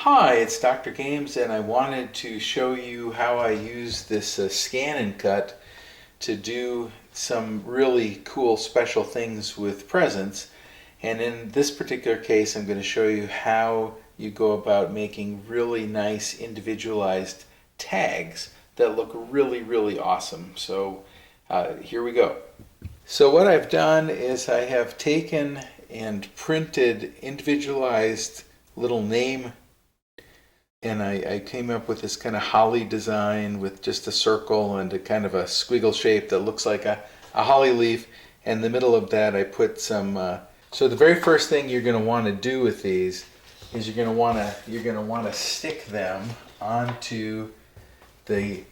Hi, it's Dr. Games, and I wanted to show you how I use this scan and cut to do some really cool special things with presents. And in this particular case, I'm going to show you how you go about making really nice individualized tags that look really awesome. So here we go. So what I've done is I have taken and printed individualized little name, and I came up with this kind of holly design with just a circle and a kind of a squiggle shape that looks like a holly leaf. And in the middle of that I put some so the very first thing you're going to want to do with these is you're going to want to stick them onto the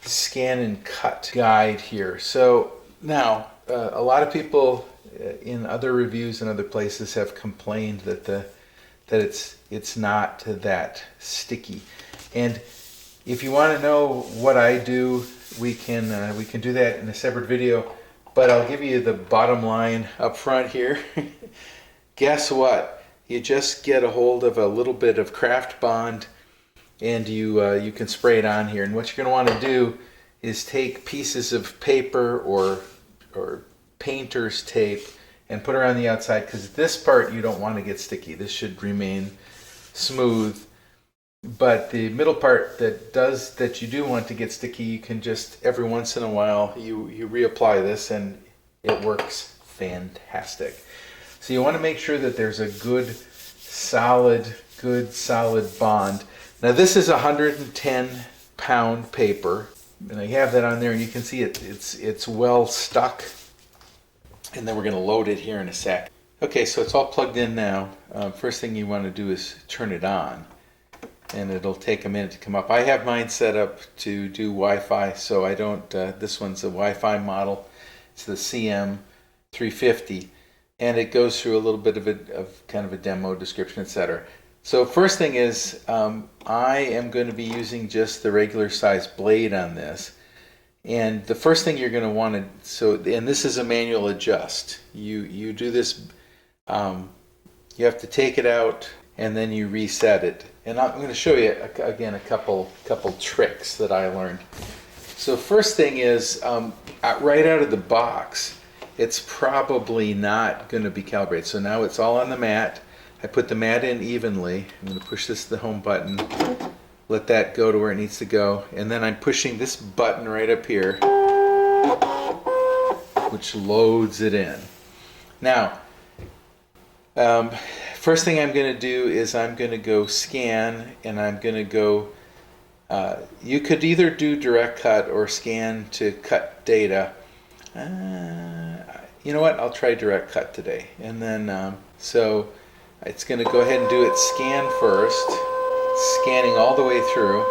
scan and cut guide here. So now a lot of people in other reviews and other places have complained that it's not that sticky. And if you want to know what I do, we can do that in a separate video. But I'll give you the bottom line up front here. Guess what? You just get a hold of a little bit of Craft Bond, and you can spray it on here. And what you're going to want to do is take pieces of paper or painter's tape and put it on the outside, because this part you don't want to get sticky. This should remain smooth. But the middle part that you do want to get sticky, you can just every once in a while you reapply this and it works fantastic. So you want to make sure that there's a good solid bond. Now this is 110-pound paper, and I have that on there, and you can see it's well stuck. And then we're going to load it here in a sec. Okay, so it's all plugged in now. First thing you want to do is turn it on, and it'll take a minute to come up. I have mine set up to do Wi-Fi, so I don't. This one's a Wi-Fi model. It's the CM350, and it goes through a little bit of kind of a demo description, etc. So first thing is, I am going to be using just the regular size blade on this. And the first thing you're going to want to, and this is a manual adjust. You do this, you have to take it out and then you reset it. And I'm going to show you again a couple tricks that I learned. So first thing is, right out of the box, it's probably not going to be calibrated. So now it's all on the mat. I put the mat in evenly. I'm going to push this to the home button. Let that go to where it needs to go, and then I'm pushing this button right up here, which loads it in. Now, first thing I'm going to do is I'm going to go scan, and I'm going to go, you could either do direct cut or scan to cut data. You know what, I'll try direct cut today. And then, so it's going to go ahead and do it scan first. Scanning all the way through.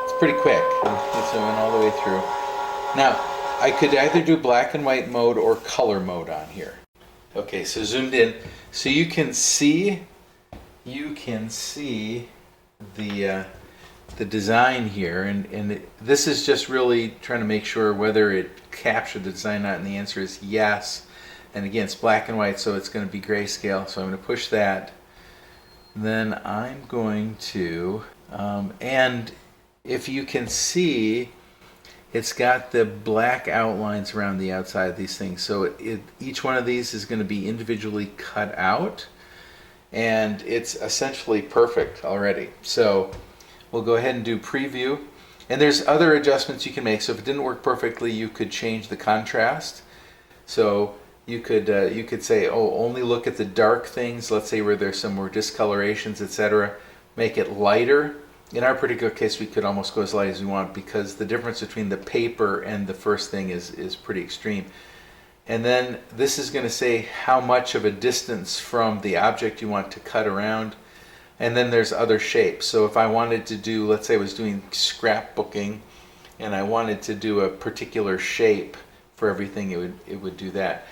It's pretty quick. It's going all the way through. Now, I could either do black and white mode or color mode on here. Okay, so zoomed in. So you can see the design here, and this is just really trying to make sure whether it captured the design or not, and the answer is yes. And again, it's black and white, so it's going to be grayscale. So I'm going to push that. Then I'm going to, and if you can see, it's got the black outlines around the outside of these things. So each one of these is going to be individually cut out, and it's essentially perfect already. So we'll go ahead and do preview. And there's other adjustments you can make. So if it didn't work perfectly, you could change the contrast. So you could say, oh, only look at the dark things, let's say where there's some more discolorations, etc. Make it lighter. In our particular case, we could almost go as light as we want, because the difference between the paper and the first thing is pretty extreme. And then this is going to say how much of a distance from the object you want to cut around. And then there's other shapes. So if I wanted to do, let's say I was doing scrapbooking and I wanted to do a particular shape for everything, it would do that.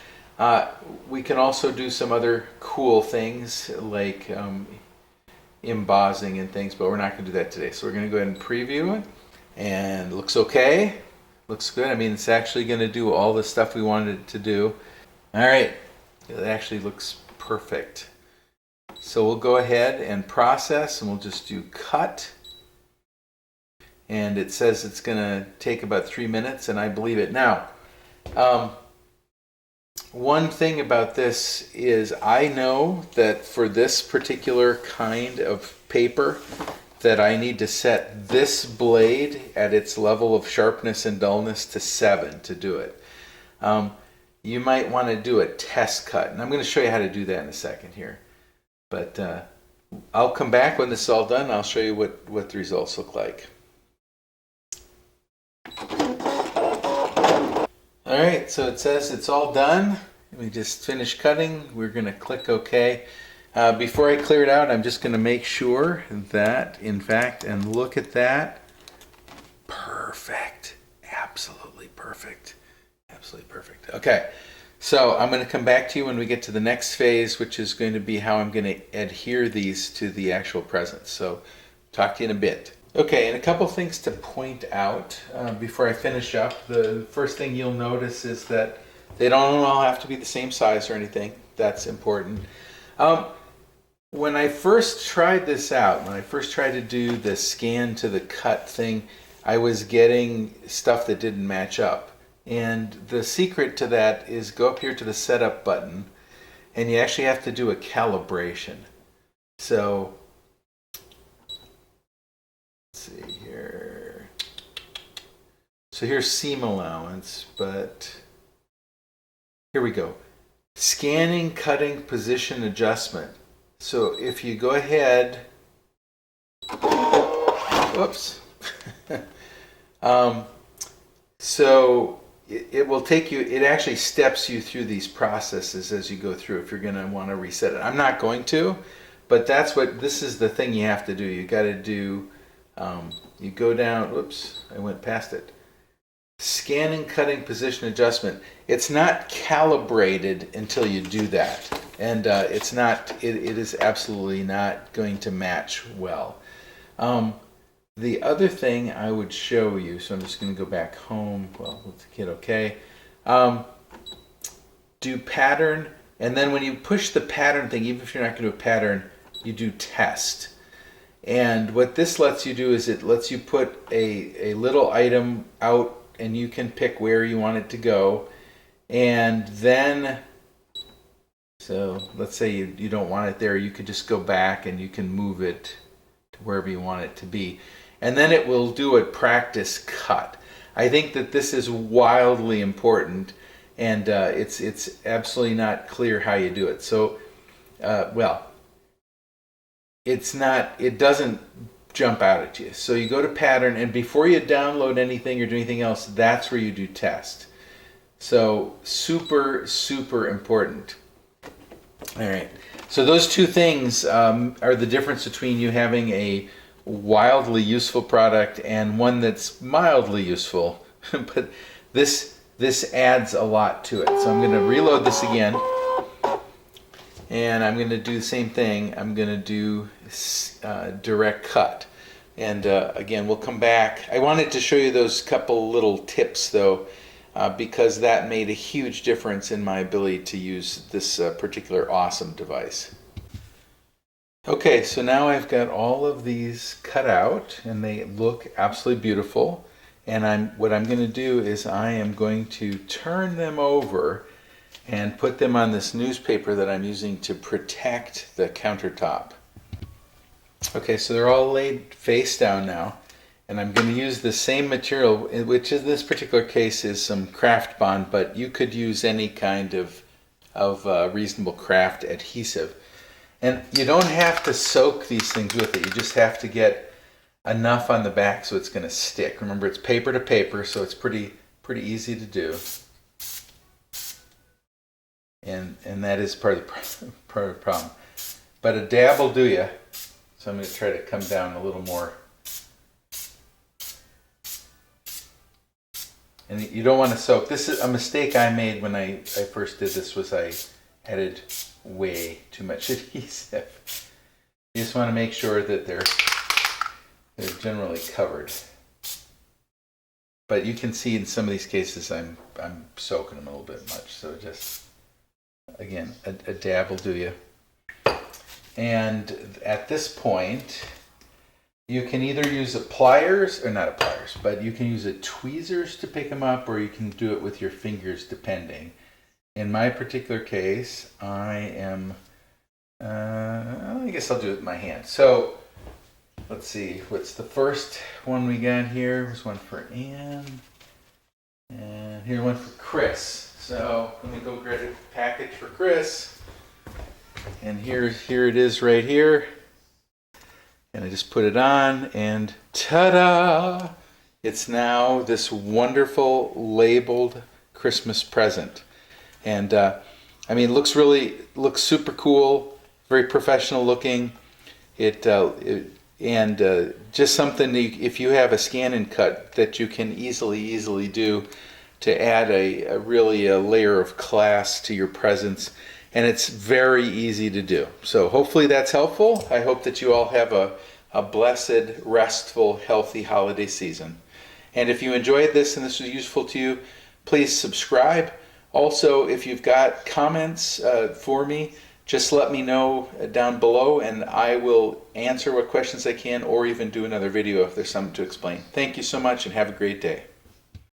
We can also do some other cool things like embossing and things, but we're not going to do that today. So we're going to go ahead and preview it, and it looks okay. Looks good. I mean, it's actually going to do all the stuff we wanted it to do. All right, it actually looks perfect. So we'll go ahead and process, and we'll just do cut. And it says it's going to take about 3 minutes, and I believe it. Now, one thing about this is I know that for this particular kind of paper that I need to set this blade at its level of sharpness and dullness to 7 to do it. You might want to do a test cut, and I'm going to show you how to do that in a second here. But I'll come back when this is all done, and I'll show you what the results look like. Alright, so it says it's all done. We just finished cutting. We're going to click OK. Before I clear it out, I'm just going to make sure that, in fact, and look at that. Perfect. Absolutely perfect. Absolutely perfect. Okay, so I'm going to come back to you when we get to the next phase, which is going to be how I'm going to adhere these to the actual presence. So talk to you in a bit. Okay, and a couple things to point out before I finish up. The first thing you'll notice is that they don't all have to be the same size or anything. That's important. When I first tried this out, when I first tried to do the scan to the cut thing, I was getting stuff that didn't match up. And the secret to that is go up here to the setup button, and you actually have to do a calibration. So let's see here. So here's seam allowance, but here we go. Scanning, cutting, position adjustment. So if you go ahead, whoops. So it will take you, it actually steps you through these processes as you go through if you're going to want to reset it. I'm not going to, but this is the thing you have to do. You got to do, you go down, whoops, I went past it. Scanning, cutting, position adjustment. It's not calibrated until you do that. And it is absolutely not going to match well. The other thing I would show you, so I'm just going to go back home, well, let's hit OK. Do pattern, and then when you push the pattern thing, even if you're not going to do a pattern, you do test. And what this lets you do is it lets you put a little item out, and you can pick where you want it to go. And then, so let's say you don't want it there, you could just go back and you can move it to wherever you want it to be. And then it will do a practice cut. I think that this is wildly important, and it's absolutely not clear how you do it. So, well, it doesn't jump out at you. So you go to pattern, and before you download anything or do anything else, that's where you do test. So super, super important. All right. So those two things are the difference between you having a wildly useful product and one that's mildly useful. But this adds a lot to it. So I'm going to reload this again. And I'm going to do the same thing. I'm going to do direct cut. And again, we'll come back. I wanted to show you those couple little tips, though, because that made a huge difference in my ability to use this particular awesome device. Okay, so now I've got all of these cut out, and they look absolutely beautiful. And what I'm going to do is I am going to turn them over and put them on this newspaper that I'm using to protect the countertop. Okay, so they're all laid face down now, and I'm going to use the same material, which in this particular case is some craft bond, but you could use any kind of reasonable craft adhesive. And you don't have to soak these things with it. You just have to get enough on the back so it's going to stick. Remember, it's paper to paper, so it's pretty easy to do. And that is part of the problem. But a dab will do you. So I'm going to try to come down a little more. And you don't want to soak. This is a mistake I made when I first did this, was I added way too much adhesive. You just want to make sure that they're generally covered. But you can see in some of these cases I'm soaking them a little bit much. So just, again, a dab will do you. And at this point, you can either use a pliers, or not a pliers, but you can use a tweezers to pick them up, or you can do it with your fingers, depending. In my particular case, I guess I'll do it with my hand. So let's see, what's the first one we got here? There's one for Ann, and here's one for Chris. So let me go get a package for Chris. And here it is right here. And I just put it on, and ta-da! It's now this wonderful labeled Christmas present. And I mean, it looks super cool, very professional looking. Just something if you have a scan and cut that you can easily do to add a layer of class to your presents. And it's very easy to do. So hopefully that's helpful. I hope that you all have a blessed, restful, healthy holiday season. And if you enjoyed this and this was useful to you, please subscribe. Also, if you've got comments for me, just let me know down below, and I will answer what questions I can, or even do another video if there's something to explain. Thank you so much, and have a great day.